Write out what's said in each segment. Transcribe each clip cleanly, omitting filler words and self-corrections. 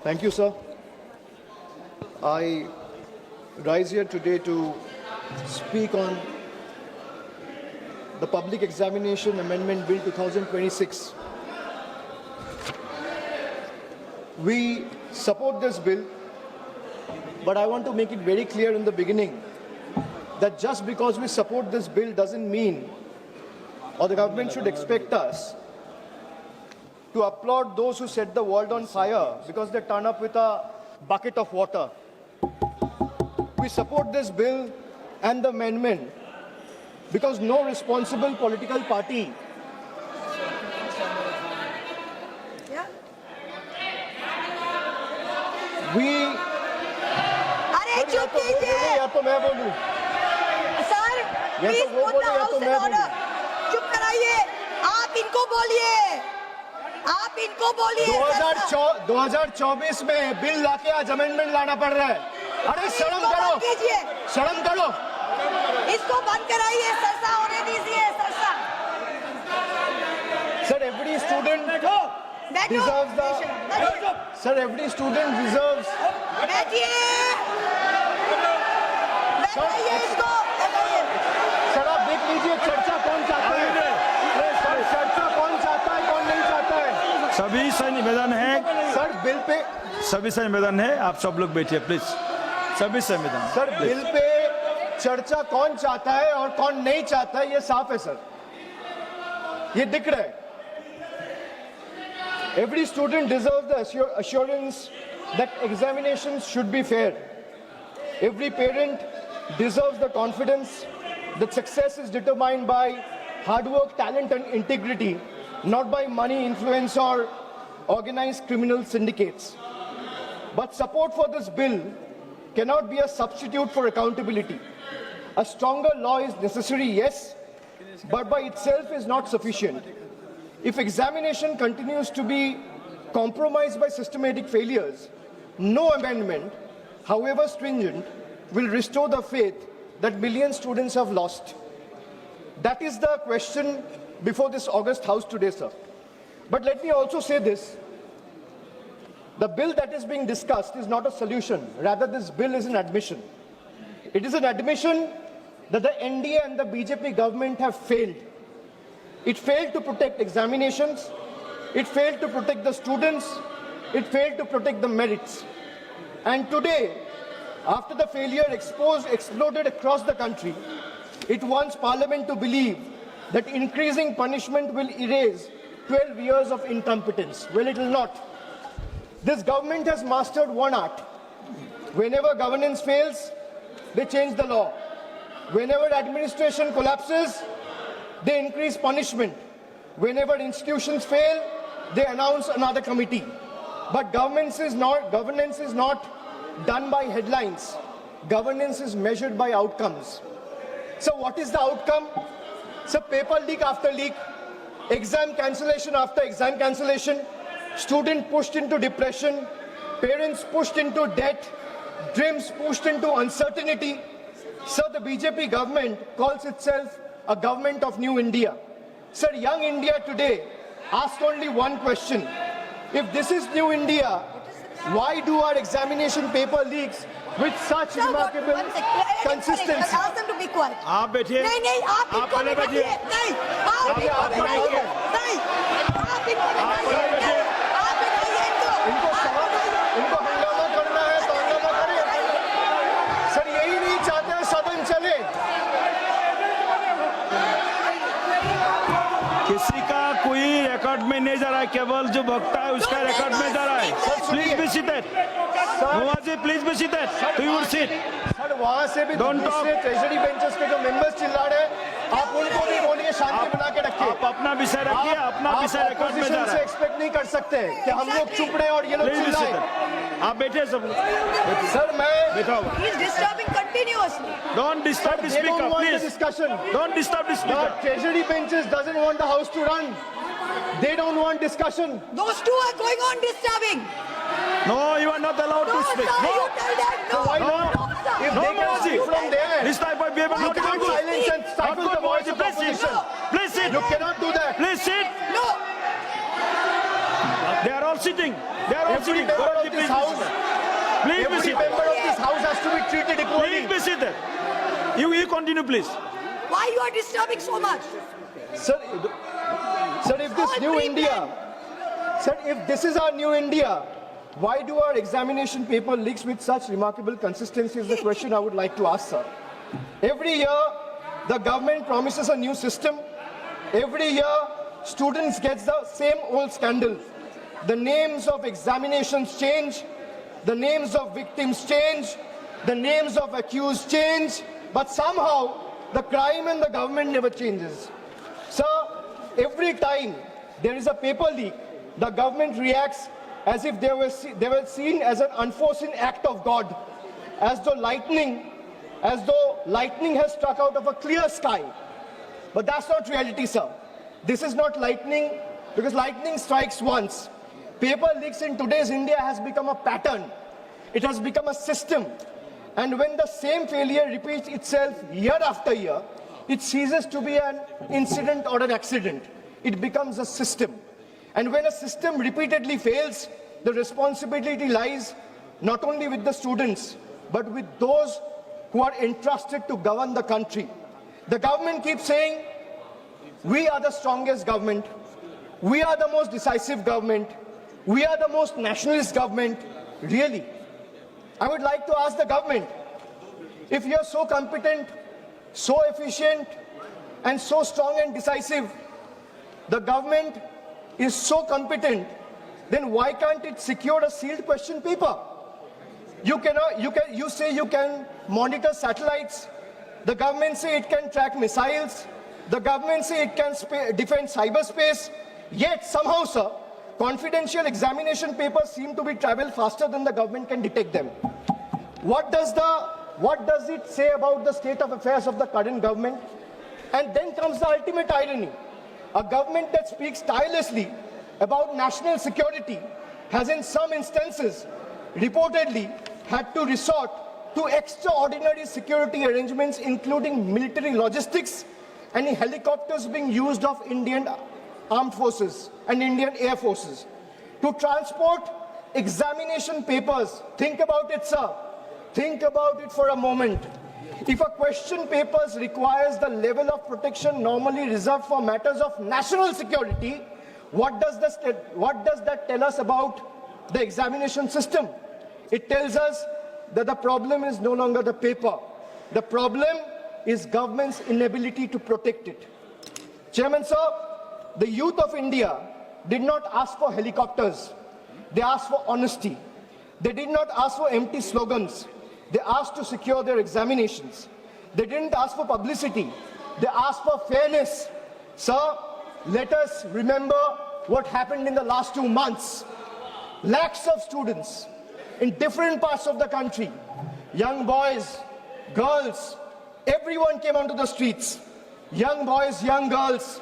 Thank you, sir. I rise here today to speak on the Public Examination Amendment Bill 2026. We support this bill, but I want to make it very clear in the beginning that just because we support this bill doesn't mean, or the government should expect us to applaud those who set the world on fire because they turn up with a bucket of water. We support this bill and the amendment because no responsible political party अरे चुप कीजिए या तो मैं बोलूं sir please put the house in order चुप कराइए आप इनको बोलिए 2024 में बिल लाके आज अमेंडमेंट लाना पड़ रहा है अरे शर्म करो इसको बंद कराइए सरसा होने दीजिए सरसा सर every student deserves बैठिए इसको सर आप देख लीजिए चर्चा कौन चाहता है चर्चा कौन चाहता है कौन नहीं चाहता है सभी से निवेदन है सर बिल पे सभी से निवेदन है आप सब लोग बैठिए प्लीज सभी से निवेदन सर बिल पे चर्चा कौन चाहता है और कौन नहीं चाहता है ये साफ है सर ये दिख रहा है Every student deserves the assurance that examinations should be fair. Every parent deserves the confidence that success is determined by hard work, talent and integrity, not by money, influence or organized criminal syndicates. But support for this bill cannot be a substitute for accountability. A stronger law is necessary, yes, but by itself is not sufficient. If examination continues to be compromised by systematic failures, no amendment, however stringent, will restore the faith that millions of students have lost. That is the question before this August House today, sir. But let me also say this. The bill that is being discussed is not a solution. Rather, this bill is an admission. It is an admission that the NDA and the BJP government have failed. It failed to protect examinations, it failed to protect the students, it failed to protect the merits. And today, after the failure exploded across the country, it wants Parliament to believe that increasing punishment will erase 12 years of incompetence. Well, it will not. This government has mastered one art. Whenever governance fails, they change the law. Whenever administration collapses, they increase punishment. Whenever institutions fail, they announce another committee. But governance is not done by headlines. Governance is measured by outcomes. So what is the outcome? So paper leak after leak, exam cancellation after exam cancellation, student pushed into depression, parents pushed into debt, dreams pushed into uncertainty. So the BJP government calls itself a government of new India. Sir, young India today asks only one question. If this is new India, why do our examination paper leaks with such remarkable consistency? Ask them to be quiet. आप बैठिए नहीं आप पहले बैठिए नहीं आप बैठाइए इनको हंगामा करना है तो हंगामा करें। सर यही नहीं चाहते हैं सदन चले। किसी का कोई रिकॉर्ड में नहीं जा रहा है केवल जो वक्ता है उसका रिकॉर्ड में जा रहा है प्लीज बी सीटेड मुआजी please be seated to your seat sir वहां से भी दूसरे ट्रेजरी बेंचेस के जो मेंबर्स चिल्ला रहे हैं आप उनको भी बोलिए शांति बना के रखिए आप अपना विषय रखिए अपना विषय रिकॉर्ड में जा रहा से है एक्सपेक्ट नहीं कर सकते कि हम लोग चुप रहे और ये लोग प्लीज बी चिल्लाएं। सीटेड आप बैठिए सब सर मैं बैठा हुआ He is disturbing continuously. Don't disturb the they speaker don't want the please discussion. Don't disturb the The speaker treasury benches doesn't want the house to run. They don't want discussion. Those two are going on disturbing. No you are not allowed No, to sir, speak you tell them no. Why No. not? sir. If No, they can Mozi. speak from there, this type of behavior you not cannot good. silence and Not stifle good, the voice Mozi. of Please sit. opposition. Please sit. You cannot do that. Please sit. No. They are all sitting. They are all Every sitting. member Govt, of this house, Please be every seated. member of this house has to be treated equally. Please be seated. You continue, please. Why you are disturbing so much? Sir, if this All new free India, sir, if this is our new India, why do our examination paper leaks with such remarkable consistency is the question I would like to ask, sir. Every year, the government promises a new system. Every year, students get the same old scandal. The names of examinations change, the names of victims change, the names of accused change, but somehow the crime and the government never changes. Sir, every time there is a paper leak, the government reacts as if they were seen as an unforeseen act of God, as though lightning has struck out of a clear sky. But that's not reality, sir. This is not lightning, because lightning strikes once. Paper leaks in today's India has become a pattern. It has become a system. And when the same failure repeats itself year after year, it ceases to be an incident or an accident. It becomes a system. And when a system repeatedly fails, the responsibility lies not only with the students, but with those who are entrusted to govern the country. The government keeps saying, we are the strongest government, we are the most decisive government, we are the most nationalist government. Really? I would like to ask the government, if you are so competent, so efficient, and so strong and decisive, the government is so competent, then why can't it secure a sealed question paper? You say you can monitor satellites. The government say it can track missiles. The government say it can defend cyberspace. Yet somehow, sir, confidential examination papers seem to be travel faster than the government can detect them. What does it say about the state of affairs of the current government? And then comes the ultimate irony. A government that speaks tirelessly about national security has in some instances reportedly had to resort to extraordinary security arrangements, including military logistics and helicopters being used of Indian armed forces and Indian air forces to transport examination papers. Think about it, sir. Think about it for a moment. If a question paper requires the level of protection normally reserved for matters of national security, what does that tell us about the examination system? It tells us that the problem is no longer the paper. The problem is government's inability to protect it. Chairman, sir, the youth of India did not ask for helicopters. They asked for honesty. They did not ask for empty slogans. They asked to secure their examinations. They didn't ask for publicity. They asked for fairness. Sir, let us remember what happened in the last 2 months. Lakhs of students in different parts of the country, young boys, girls, everyone came onto the streets. Young boys, young girls,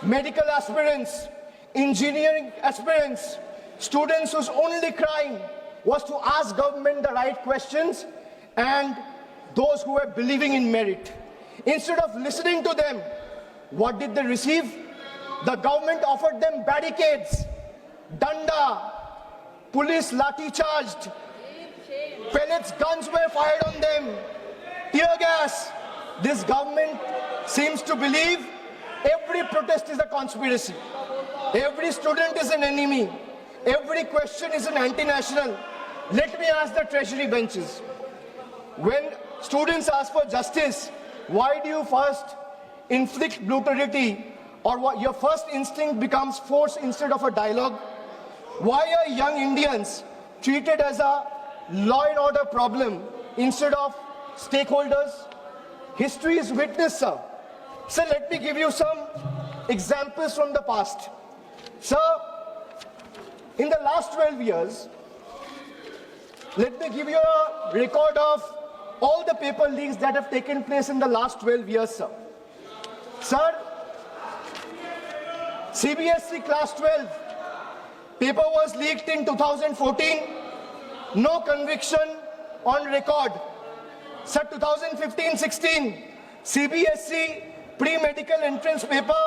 medical aspirants, engineering aspirants, students whose only crime was to ask government the right questions, and those who were believing in merit. Instead of listening to them, what did they receive? The government offered them barricades, danda, police lathi charged, pellets, guns were fired on them, tear gas. This government seems to believe every protest is a conspiracy. Every student is an enemy. Every question is an anti-national. Let me ask the treasury benches. When students ask for justice, why do you first inflict brutality, or what your first instinct becomes force instead of a dialogue? Why are young Indians treated as a law and order problem instead of stakeholders? History is witness, sir. Sir, let me give you some examples from the past. Sir, in the last 12 years, let me give you a record of all the paper leaks that have taken place in the last 12 years, sir. Sir, CBSE Class 12 paper was leaked in 2014, no conviction on record. Sir, 2015-16, CBSE pre-medical entrance paper,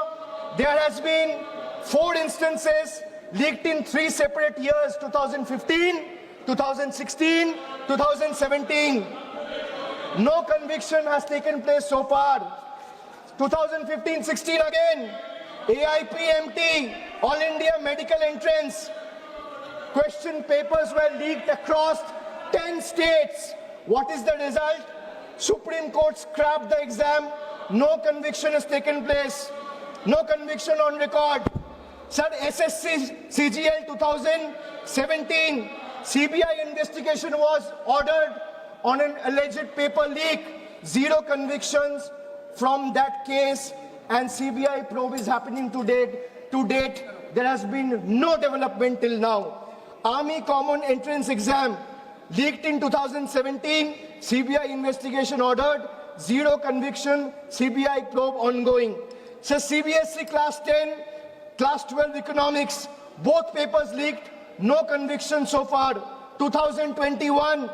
there has been 4 instances leaked in 3 separate years, 2015, 2016, 2017. No conviction has taken place so far. 2015-16 again, AIPMT, All India Medical Entrance. Question papers were leaked across 10 states. What is the result? Supreme Court scrapped the exam. No conviction has taken place. No conviction on record. Sir, SSC CGL 2017, CBI investigation was ordered on an alleged paper leak. 0 convictions from that case, and CBI probe is happening to date. To date, there has been no development till now. Army Common Entrance Exam leaked in 2017, CBI investigation ordered, 0 conviction, CBI probe ongoing. So CBSE Class 10, Class 12 Economics, both papers leaked, no conviction so far. 2021,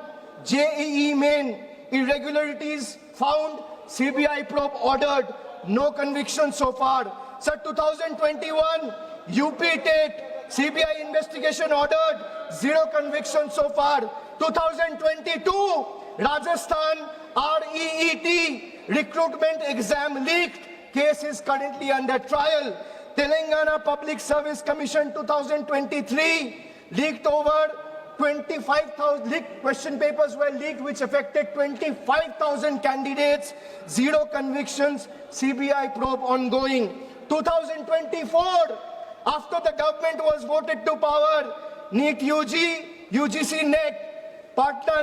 JEE Main, irregularities found, CBI probe ordered, no conviction so far. So 2021, UP TET, CBI investigation ordered, 0 conviction so far. 2022, Rajasthan REET, recruitment exam leaked, case is currently under trial. Telangana Public Service Commission 2023, leaked over 25,000 question papers were leaked which affected 25,000 candidates, 0 convictions, CBI probe ongoing. 2024, after the government was voted to power, NEET UG, UGC NET, Patna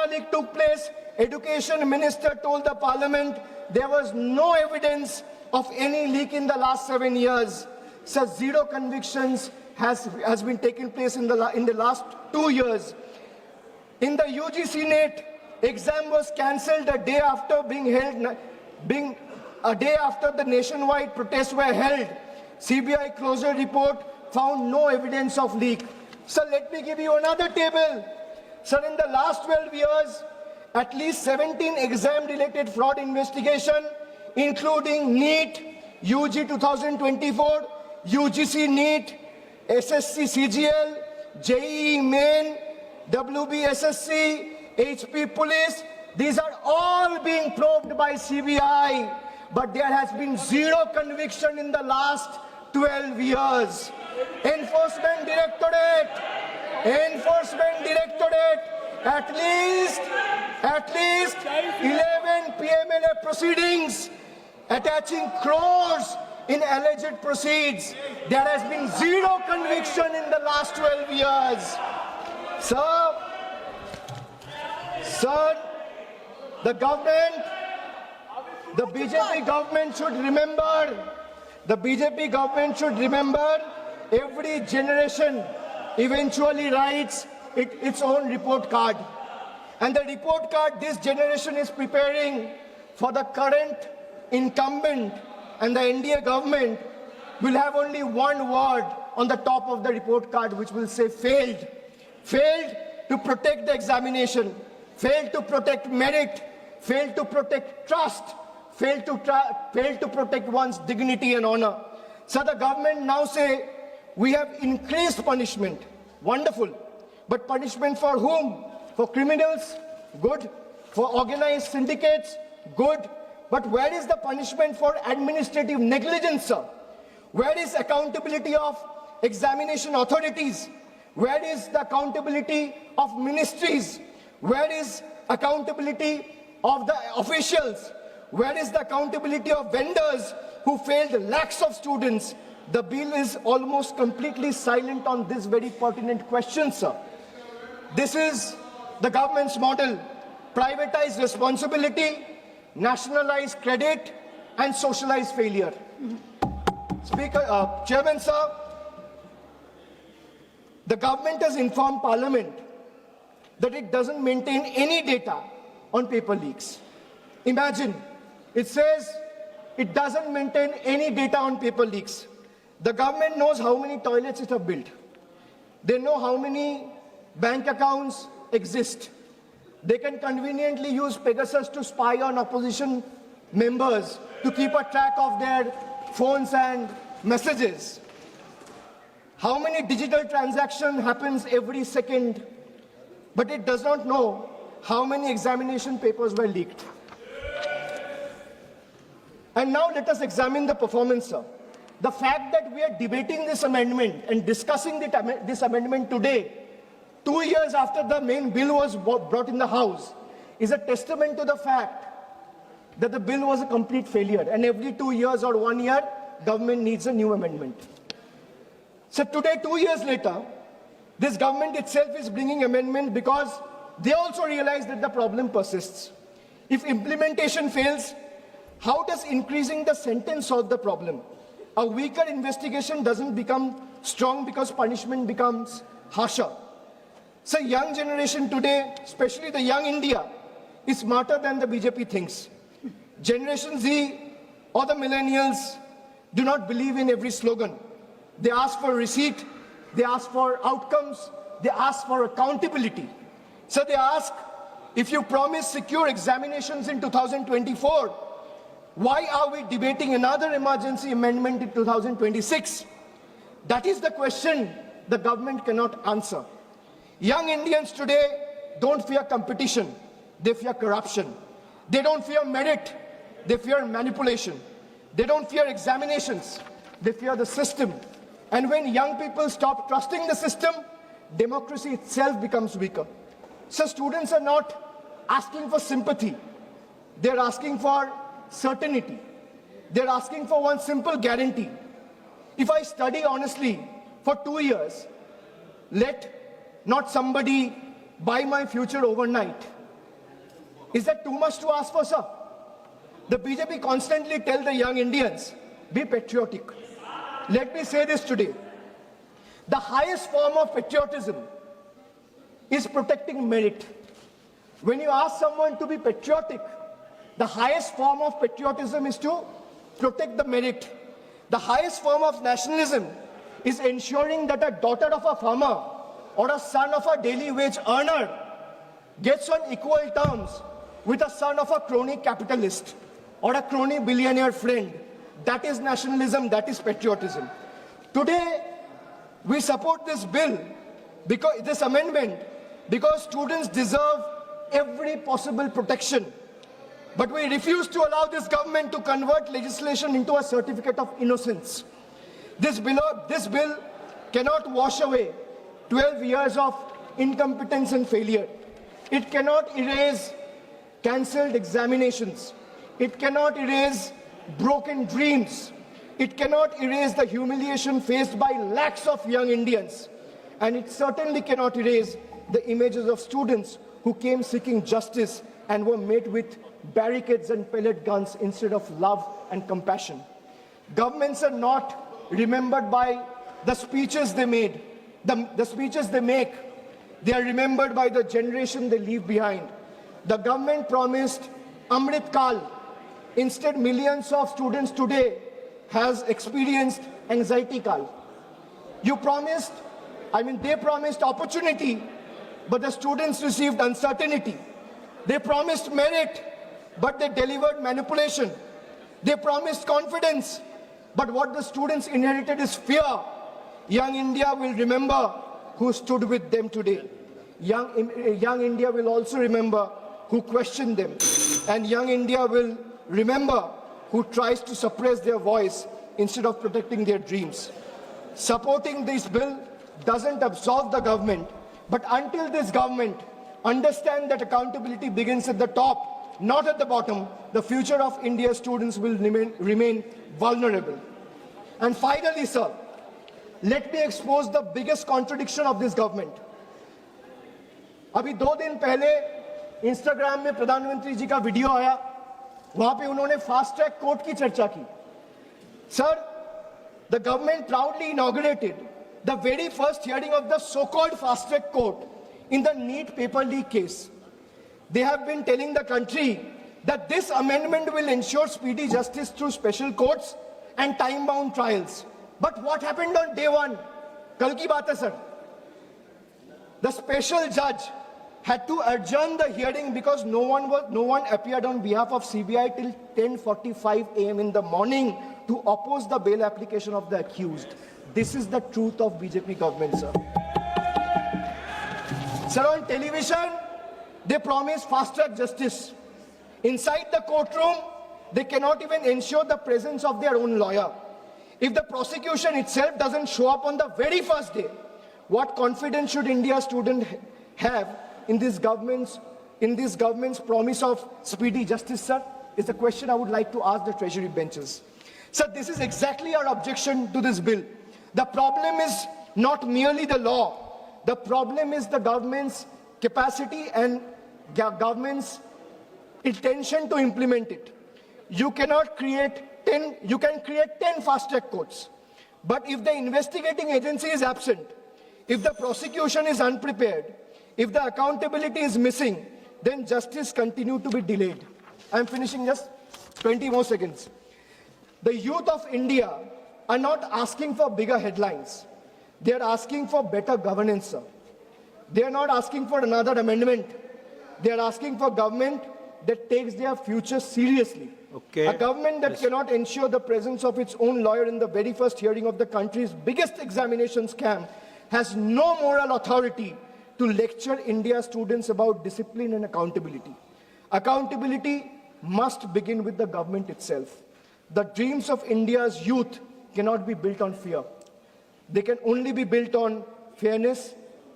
leak took place. Education Minister told the Parliament there was no evidence of any leak in the last 7 years. So 0 convictions has been taking place in the last 2 years. In the UGC NET, exam was cancelled a day after a day after the nationwide protests were held. CBI closure report found no evidence of leak. So let me give you another table. Sir, in the last 12 years, at least 17 exam-related fraud investigation, including NEET, UG 2024, UGC NEET, SSC CGL, JEE Main, WBSSC, HP Police, these are all being probed by CBI, but there has been 0 conviction in the last 12 years. Enforcement Directorate, at least 11 PMLA proceedings attaching crores in alleged proceeds. There has been 0 conviction in the last 12 years. Sir, the BJP government should remember, every generation eventually writes its own report card. And the report card this generation is preparing for the current incumbent and the NDA government will have only one word on the top of the report card, which will say failed. Failed to protect the examination, failed to protect merit, failed to protect trust, failed to protect one's dignity and honor. So the government now say, we have increased punishment. Wonderful. But punishment for whom? For criminals? Good. For organized syndicates? Good. But where is the punishment for administrative negligence, sir? Where is accountability of examination authorities? Where is the accountability of ministries? Where is accountability of the officials? Where is the accountability of vendors who failed lakhs of students? The bill is almost completely silent on this very pertinent question, sir. This is the government's model: privatize responsibility, nationalize credit, and socialize failure. Chairman, sir, the government has informed Parliament that it doesn't maintain any data on paper leaks. Imagine, it says it doesn't maintain any data on paper leaks. The government knows how many toilets it has built. They know how many bank accounts exist. They can conveniently use Pegasus to spy on opposition members, to keep a track of their phones and messages. how many digital transactions happens every second, but it does not know how many examination papers were leaked. And now let us examine the performance, sir. The fact that we are debating this amendment and discussing this amendment today, 2 years after the main bill was brought in the House, is a testament to the fact that the bill was a complete failure, and every 2 years or 1 year, government needs a new amendment. So today, 2 years later, this government itself is bringing amendment because they also realize that the problem persists. If implementation fails, how does increasing the sentence solve the problem? A weaker investigation doesn't become strong because punishment becomes harsher. So young generation today, especially the young India, is smarter than the BJP thinks. Generation Z or the millennials do not believe in every slogan. They ask for receipt, they ask for outcomes, they ask for accountability. So they ask, if you promise secure examinations in 2024, why are we debating another emergency amendment in 2026? That is the question the government cannot answer. Young Indians today don't fear competition, they fear corruption. They don't fear merit, they fear manipulation. They don't fear examinations, they fear the system. And when young people stop trusting the system, democracy itself becomes weaker. So students are not asking for sympathy, they're asking for certainty. They're asking for one simple guarantee. If I study honestly for 2 years, let not somebody buy my future overnight. Is that too much to ask for, sir? The BJP constantly tell the young Indians, be patriotic. Let me say this today. The highest form of patriotism is protecting merit. When you ask someone to be patriotic, the highest form of patriotism is to protect the merit. The highest form of nationalism is ensuring that a daughter of a farmer or a son of a daily wage earner gets on equal terms with a son of a crony capitalist or a crony billionaire friend. That is nationalism, that is patriotism. Today, we support this bill, because this amendment, because students deserve every possible protection. But we refuse to allow this government to convert legislation into a certificate of innocence. This bill cannot wash away 12 years of incompetence and failure. It cannot erase cancelled examinations. It cannot erase broken dreams. It cannot erase the humiliation faced by lakhs of young Indians. And it certainly cannot erase the images of students who came seeking justice and were met with barricades and pellet guns instead of love and compassion. Governments are not remembered by the speeches they made, the speeches they make. They are remembered by the generation they leave behind. The government promised Amrit Kal. Instead, millions of students today has experienced anxiety Kal. They promised opportunity, but the students received uncertainty. They promised merit, but they delivered manipulation. They promised confidence, but what the students inherited is fear. Young India will remember who stood with them today. Young India will also remember who questioned them. And young India will remember who tries to suppress their voice instead of protecting their dreams. Supporting this bill doesn't absolve the government, but until this government understands that accountability begins at the top, not at the bottom, the future of India's students will remain vulnerable. And finally, sir, let me expose the biggest contradiction of this government. अभी 2 दिन पहले Instagram में प्रधानमंत्री जी का video आया, वहां पे उन्होंने फास्ट ट्रैक कोर्ट की चर्चा की. Sir, the government proudly inaugurated the very first hearing of the so-called fast track court in the NEET paper leak case. They have been telling the country that this amendment will ensure speedy justice through special courts and time-bound trials. But what happened on day one? Kal ki baat hai, sir. The special judge had to adjourn the hearing because no one appeared on behalf of CBI till 10:45 a.m. in the morning to oppose the bail application of the accused. This is the truth of BJP government, sir. Sir, on television, they promise fast-track justice. Inside the courtroom, they cannot even ensure the presence of their own lawyer. If the prosecution itself doesn't show up on the very first day, what confidence should India's student have in this government's promise of speedy justice, sir? Is the question I would like to ask the Treasury benches. Sir, this is exactly our objection to this bill. The problem is not merely the law. The problem is the government's capacity and government's intention to implement it. You can create 10 fast-track courts. But if the investigating agency is absent, if the prosecution is unprepared, if the accountability is missing, then justice continues to be delayed. I'm finishing just 20 more seconds. The youth of India are not asking for bigger headlines. They are asking for better governance, sir. They are not asking for another amendment. They are asking for government that takes their future seriously. Okay. A government that cannot ensure the presence of its own lawyer in the very first hearing of the country's biggest examination scam has no moral authority to lecture India's students about discipline and accountability. Accountability must begin with the government itself. The dreams of India's youth cannot be built on fear. They can only be built on fairness,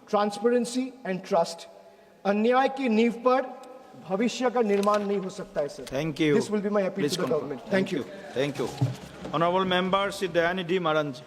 transparency and trust. अन्याय की नींव पर भविष्य का निर्माण नहीं हो सकता है, sir. Thank you. This will be my appeal Please to the conclude. government. Thank you. Thank you. Honorable Member Shri Dayanidhi Maranji.